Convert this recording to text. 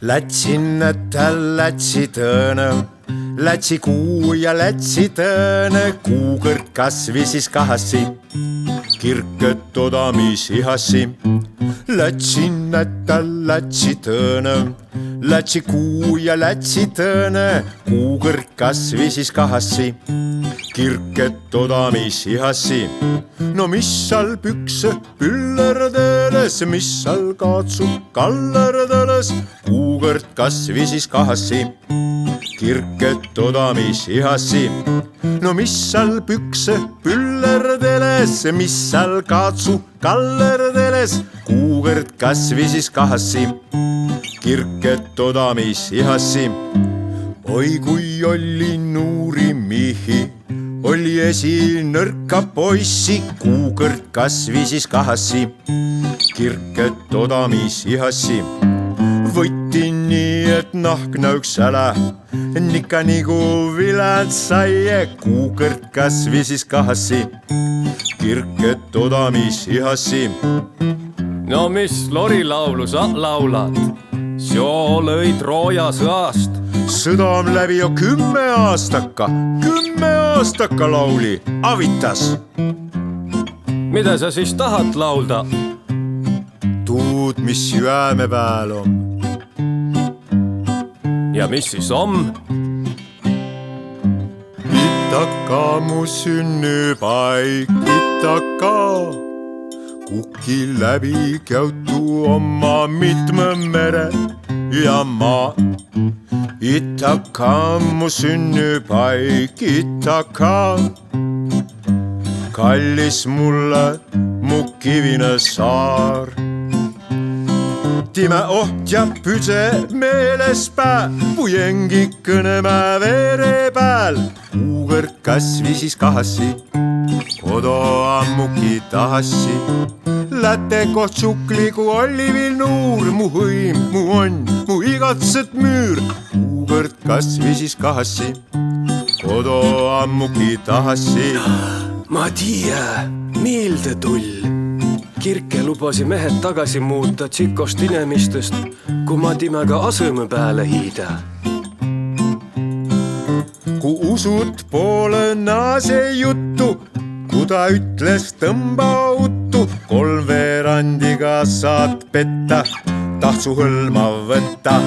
Lätsinätä lätsi tõõnõ, lätsi kuu ja lätsi tõõnõ, kuukõrd kasvi siis kahassi, kirkõt odamis ihassi. Lätsinätä lätsi tõõnõ, lätsi kuu ja lätsi tõõnõ, kuukõrd kasvi siis kahassi, kirket odamis ihassi. No mis seal pükse püllerdeles, mis seal kaatsu kallerdeles, kuukõrd kasvi siis kahassi, kirket odamis ihassi. No mis seal pükse püllerdeles, mis seal kaatsu kallerdeles, kuukõrd kasvi siis kahassi, kirket odamis ihassi. Oi kui oli nuuri mihi, oli esi nõrka poissi, kuukõrd kasvi siis kahassi, kirket odamis ihassi. Võtti nii, et nahk nõuks ära, nika nigu vilad saie, kuukõrd kasvi siis kahassi, kirket odamis ihassi. No mis lorilaulu sa laulad? Soo lõi Trooja sõast. Sõda on läbi jo 10 aastaka lauli, avitas. Mida sa siis tahad laulda? Tuud, mis jääme pääl on. Ja mis siis on? Itaka mu sünnypaik, Itaka. Kuki läbi käutu oma mitme mere ja maa. Itaka mu sünnypaik, Itaka. Kallis mulle mu kivine saar. Time ohtja püse meeles pää, pujengi kõnemäe vere pääl, kuukõrd kasvi siis kahassi, kodo ammuki tahassi. Läte koht sukligu olivil nuur, mu hõim, mu onn, mu igatset müür, kuukõrd kasvi siis kahassi, kodo ammuki tahassi. Ma tiiä, miilde tull. Kirke lubasi mehed tagasi muuta tsikost inemistest, kui ma timega asõme pääle hiida. Ku usud poole naase juttu, ku ta ütles tõmba uttu, 3 veerandiga saad petta, tahtsu hõlma võtta.